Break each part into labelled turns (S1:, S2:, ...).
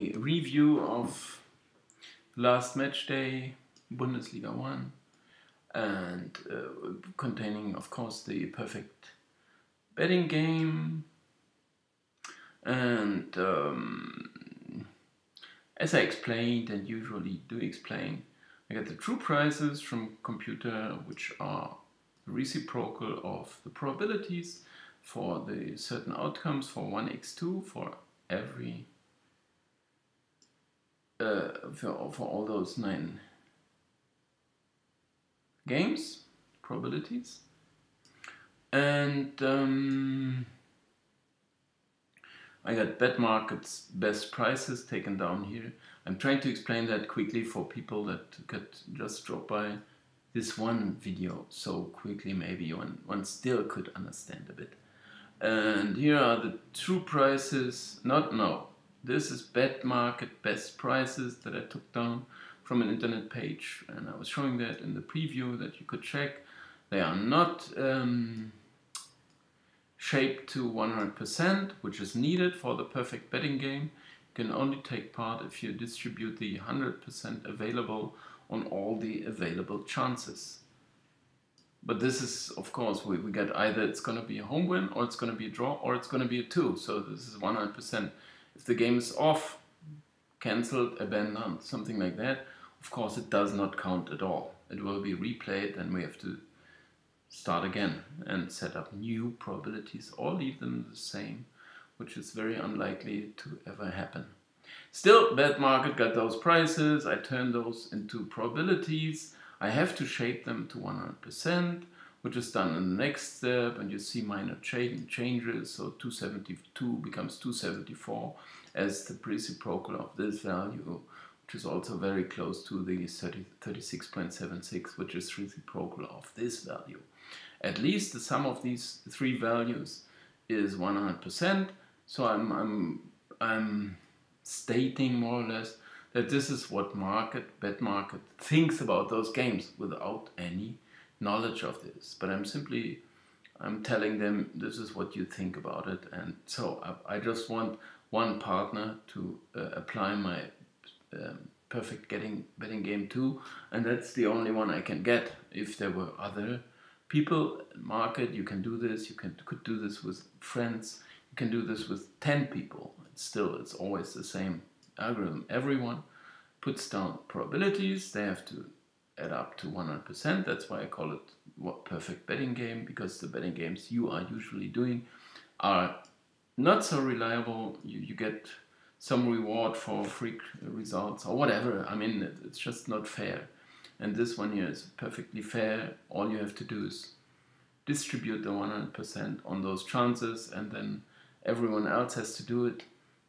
S1: review of last match day, Bundesliga 1, and containing, of course, the perfect betting game. And as I explained, and usually do explain, I got the true prices from computer, which are the reciprocal of the probabilities for the certain outcomes for 1x2 for every for all those 9 games, probabilities. And I got bet markets best prices taken down here. I'm trying to explain that quickly for people that could just drop by this one video so quickly, maybe one still could understand a bit. And here are the true prices. This is bet market best prices that I took down from an internet page, and I was showing that in the preview that you could check. They are not shaped to 100%, which is needed for the perfect betting game. You can only take part if you distribute the 100% available on all the available chances. But this is, of course, we get either it's going to be a home win, or it's going to be a draw, or it's going to be a 2. So this is 100%. If the game is off, cancelled, abandoned, something like that, of course it does not count at all. It will be replayed, and we have to start again and set up new probabilities or leave them the same, which is very unlikely to ever happen. Still, bet market got those prices. I turned those into probabilities. I have to shape them to 100%, which is done in the next step, and you see minor changes. So 272 becomes 274 as the reciprocal of this value, which is also very close to the 36.76, which is reciprocal of this value. At least the sum of these 3 values is 100%. So I'm stating more or less that this is what bet market thinks about those games without any knowledge of this. But I'm telling them this is what you think about it. And so I just want one partner to apply my perfect betting game to, and that's the only one I can get. If there were other people market, you can do this. You could do this with friends. You can do this with 10 people. It's always the same algorithm. Everyone puts down probabilities. They have to add up to 100%. That's why I call it perfect betting game, because the betting games you are usually doing are not so reliable. You get some reward for freak results or whatever. I mean, it's just not fair. And this one here is perfectly fair. All you have to do is distribute the 100% on those chances, and then everyone else has to do it.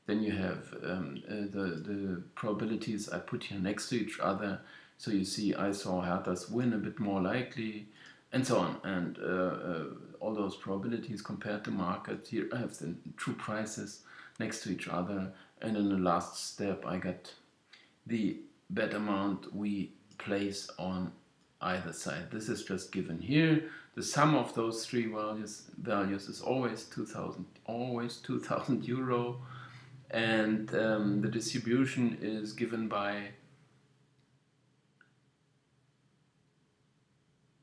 S1: Then you have the probabilities I put here next to each other. So you see I saw Hertha's win a bit more likely, and so on. And all those probabilities compared to market. Here I have the true prices next to each other. And in the last step I got the bet amount we place on either side. This is just given here. The sum of those 3 values is always 2,000 euro. And the distribution is given by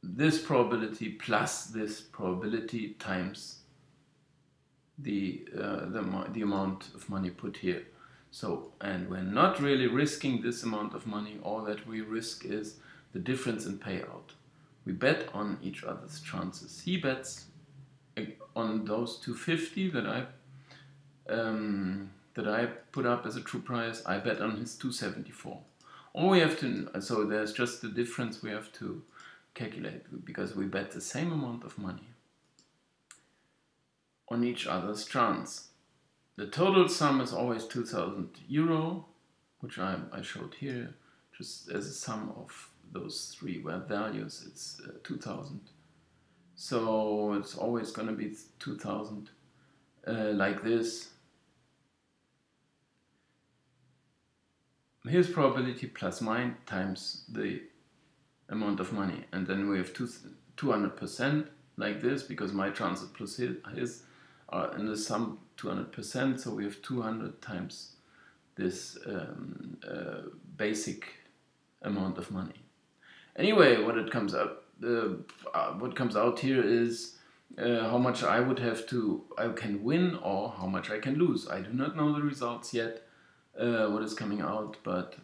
S1: this probability plus this probability times the amount of money put here. So, and we're not really risking this amount of money. All that we risk is the difference in payout. We bet on each other's chances. He bets on those 250 that I put up as a true price. I bet on his 274. All we have to, so there's just the difference we have to calculate, because we bet the same amount of money on each other's chance. The total sum is always 2,000 euro, which I showed here, just as a sum of those 3 values. It's 2,000. So it's always going to be 2,000 like this. His probability plus mine times the amount of money, and then we have 200% like this, because my chances plus his are in the sum 200%, so we have 200 times this basic amount of money. Anyway, what comes out here is how much I can win or how much I can lose. I do not know the results yet, what is coming out, but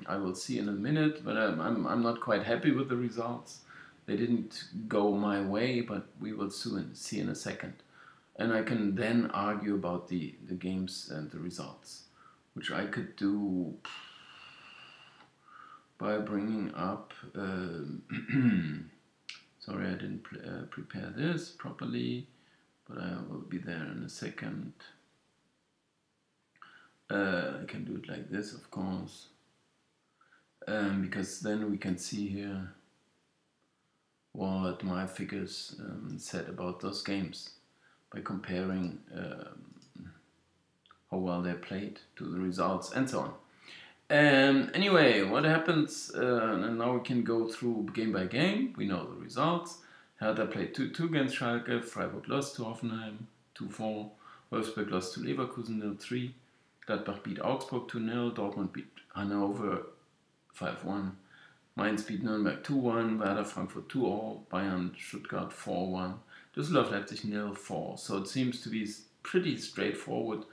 S1: I will see in a minute. But I'm not quite happy with the results. They didn't go my way, but we will soon see in a second. And I can then argue about the games and the results, which I could do by bringing up... sorry, I didn't prepare this properly, but I will be there in a second. I can do it like this, of course, because then we can see here what my figures said about those games by comparing how well they played to the results and so on. Anyway, what happens, and now we can go through game by game. We know the results. Hertha played 2-2 against Schalke, Freiburg lost to Hoffenheim 2-4, Wolfsburg lost to Leverkusen 0-3, Gladbach beat Augsburg 2-0, Dortmund beat Hannover 5-1, Mainz beat Nürnberg 2-1, Werder Frankfurt 2-0, Bayern Stuttgart 4-1, Düsseldorf Leipzig 0-4. So it seems to be pretty straightforward.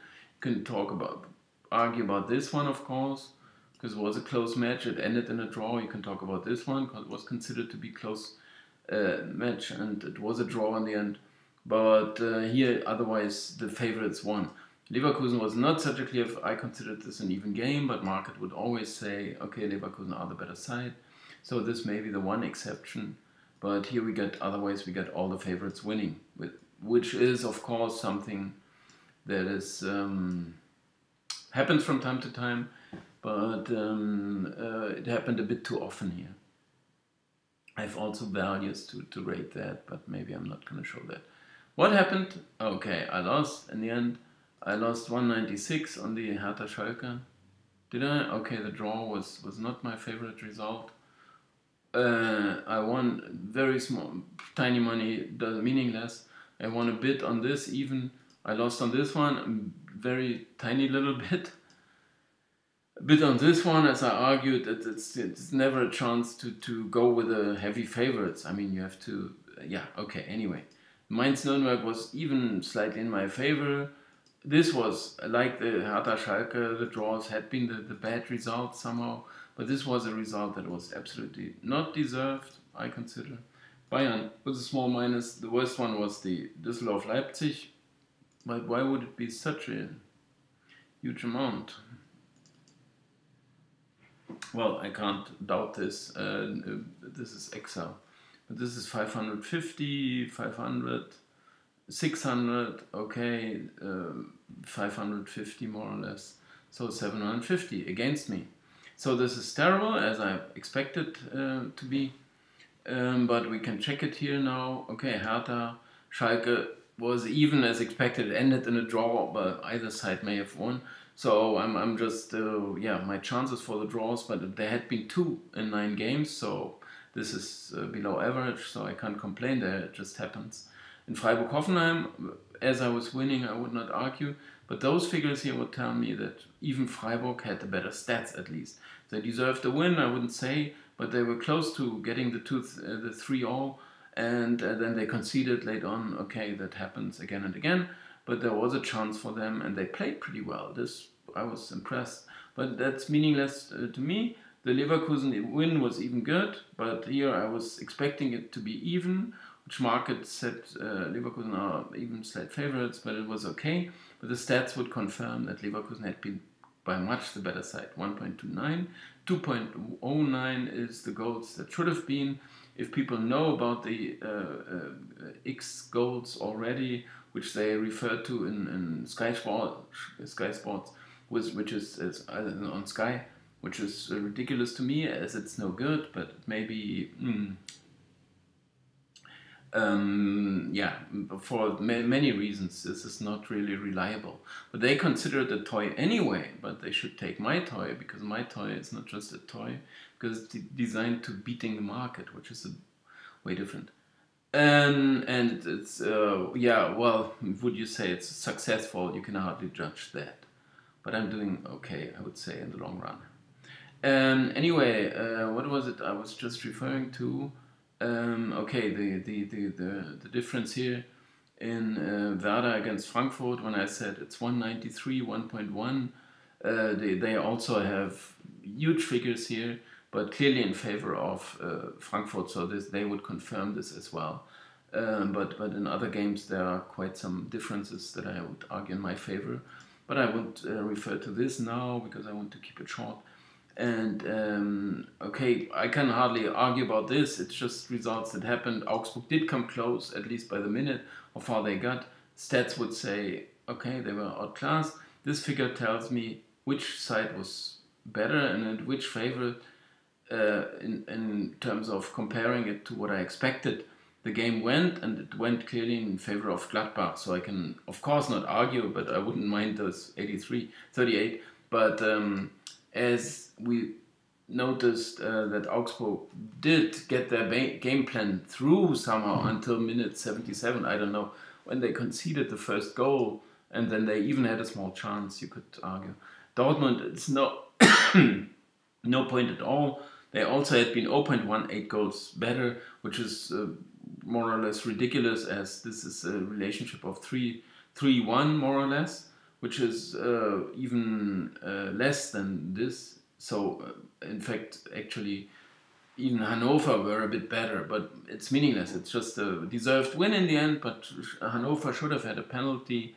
S1: You can argue about this one, of course, because it was a close match. It ended in a draw. You can talk about this one because it was considered to be close match, and it was a draw in the end. But here, otherwise, the favorites won. Leverkusen was not such a clear... I considered this an even game, but market would always say, okay, Leverkusen are the better side. So this may be the one exception. But here otherwise we get all the favorites winning, which is, of course, something that is happens from time to time, but it happened a bit too often here. I have also values to rate that, but maybe I'm not going to show that. What happened? Okay, I lost in the end. I lost 196 on the Hertha Schalke. Did I? Okay, the draw was not my favorite result. I won very small, tiny money, meaningless. I won a bit on this even. I lost on this one, very tiny little bit. A bit on this one, as I argued, that it's never a chance to go with the heavy favorites. I mean, you have to, yeah, okay, anyway. Mainz-Nürnberg was even slightly in my favor. This was, like the Hertha Schalke, the draws had been the bad result somehow, but this was a result that was absolutely not deserved, I consider. Bayern was a small minus. The worst one was the Düsseldorf Leipzig. But why would it be such a huge amount? Well, I can't doubt this. This is Excel. But this is 550, 500, 600, okay, 550 more or less. So 750 against me. So this is terrible, as I expected to be. But we can check it here now. Okay, Hertha, Schalke was even as expected. It ended in a draw, but either side may have won. So I'm just, my chances for the draws, but there had been 2 in 9 games, so this is below average, so I can't complain there, it just happens. In Freiburg-Hoffenheim, as I was winning, I would not argue, but those figures here would tell me that even Freiburg had the better stats at least. They deserved a win, I wouldn't say, but they were close to getting the 3-0, and then they conceded late on. Okay, that happens again and again, but there was a chance for them, and they played pretty well. This, I was impressed, but that's meaningless to me. The Leverkusen win was even good, but here I was expecting it to be even, which market said Leverkusen are even slight favorites, but it was okay. But the stats would confirm that Leverkusen had been by much the better side. 1.29, 2.09 is the goals that should have been. If people know about the X goals already, which they refer to in Sky Sports, which is on Sky, which is ridiculous to me as it's no good, but maybe, for many reasons this is not really reliable. But they consider it a toy anyway, but they should take my toy, because my toy is not just a toy, because it's designed to beating the market, which is way different. And it's, would you say it's successful? You can hardly judge that. but I'm doing okay, I would say, in the long run. Anyway, what was it I was just referring to? Okay, the difference here in Werder against Frankfurt, when I said it's 193, 1.1, they also have huge figures here, but clearly in favor of Frankfurt, so they would confirm this as well. But in other games there are quite some differences that I would argue in my favor. But I won't refer to this now because I want to keep it short. And okay, I can hardly argue about this. It's just results that happened. Augsburg did come close, at least by the minute, how far they got. Stats would say, okay, they were outclassed. This figure tells me which side was better and in which favor in terms of comparing it to what I expected. The game went, and it went clearly in favor of Gladbach. So I can, of course, not argue, but I wouldn't mind those 38. But as we noticed that Augsburg did get their game plan through somehow until minute 77, I don't know, when they conceded the first goal, and then they even had a small chance, you could argue. Dortmund, it's no point at all. They also had been 0.18 goals better, which is more or less ridiculous, as this is a relationship of 3-1 more or less, which is even less than this. So in fact, actually, even Hannover were a bit better, but it's meaningless. It's just a deserved win in the end, but Hannover should have had a penalty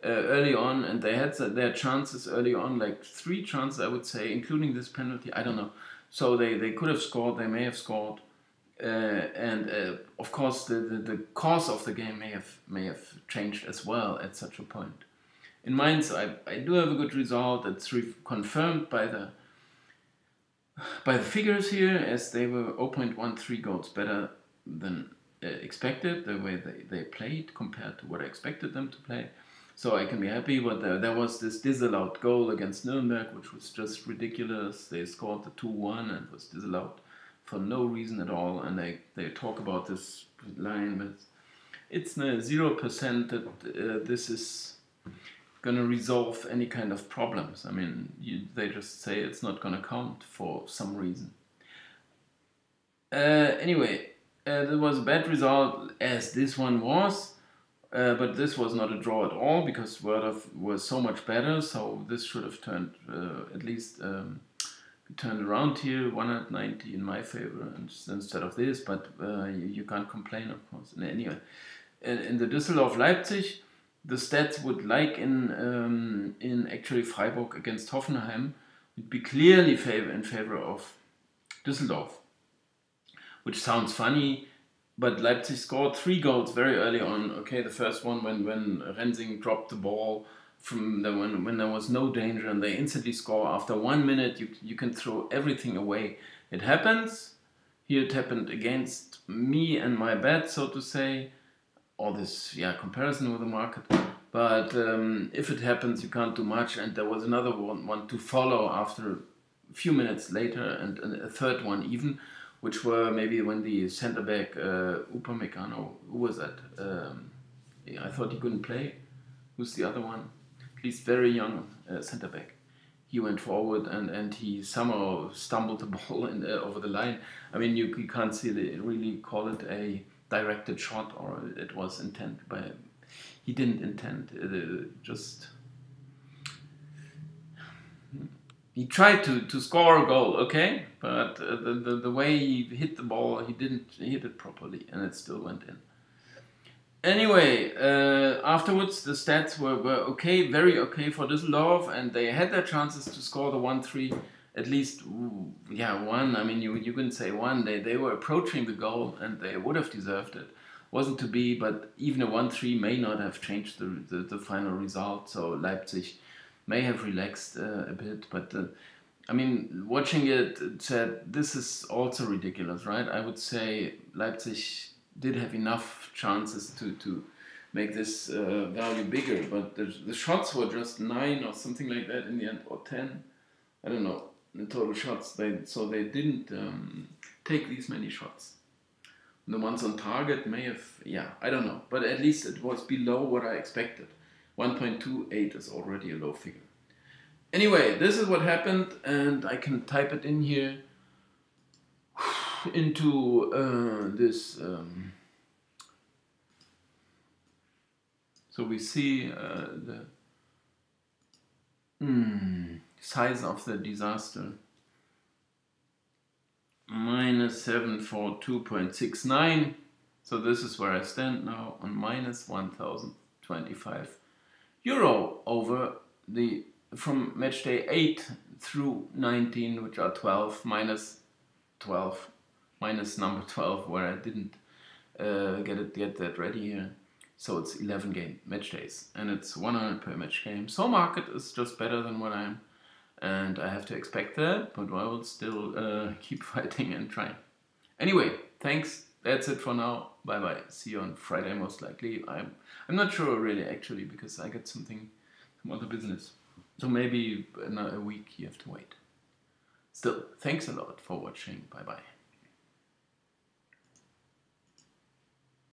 S1: early on, and they had their chances early on, like 3 chances, I would say, including this penalty. I don't know. So they could have scored, they may have scored. And of course, the course of the game may have changed as well at such a point. In Mainz, I do have a good result. It's confirmed by the figures here, as they were 0.13 goals better than expected, the way they played compared to what I expected them to play. So I can be happy, but there was this disallowed goal against Nuremberg, which was just ridiculous. They scored the 2-1 and was disallowed for no reason at all. And they talk about this line, but it's 0% that this is going to resolve any kind of problems. I mean, they just say it's not going to count for some reason. Anyway, there was a bad result, as this one was. But this was not a draw at all, because Werder was so much better, so this should have turned, at least turned around here, 190 in my favor instead of this, but you can't complain, of course. And anyway, in the Düsseldorf-Leipzig, the stats would, like in actually Freiburg against Hoffenheim, would be clearly in favor of Düsseldorf, which sounds funny. But Leipzig scored 3 goals very early on. Okay, the first one when Rensing dropped the ball from when there was no danger, and they instantly score after 1 minute. You can throw everything away. It happens. Here it happened against me and my bet, so to say, or this comparison with the market. But if it happens, you can't do much. And there was another one to follow after a few minutes later, and a third one even, which were maybe when the centre back Upamecano, who was that? I thought he couldn't play. Who's the other one? At least very young centre back. He went forward and he somehow stumbled the ball over the line. I mean, you can't really call it a directed shot, or it was intent by. He didn't intend. He tried to score a goal, okay, but the way he hit the ball, he didn't hit it properly, and it still went in. Anyway, afterwards the stats were okay, very okay for Düsseldorf, and they had their chances to score the 1-3, at least, one. I mean, you couldn't say one. They were approaching the goal, and they would have deserved it. Wasn't to be, but even a 1-3 may not have changed the final result. So Leipzig may have relaxed a bit, but I mean, watching it said this is also ridiculous, right? I would say Leipzig did have enough chances to make this value bigger, but the shots were just 9 or something like that in the end, or 10. I don't know the total shots. So they didn't take these many shots. The ones on target may have, I don't know, but at least it was below what I expected. 1.28 is already a low figure. Anyway, this is what happened, and I can type it in here into this. So we see the size of the disaster. Minus 742.69. So this is where I stand now, on minus 1,025 euro over the from match day 8 through 19, which are 12, minus 12, minus number 12, where I didn't get that ready here. So it's 11 game match days, and it's 100 per match game. So market is just better than what I am, and I have to expect that, but I will still keep fighting and trying. Anyway, thanks. That's it for now. Bye bye. See you on Friday most likely. I'm not sure really actually, because I got some other business. So maybe in a week you have to wait. Still, thanks a lot for watching. Bye bye.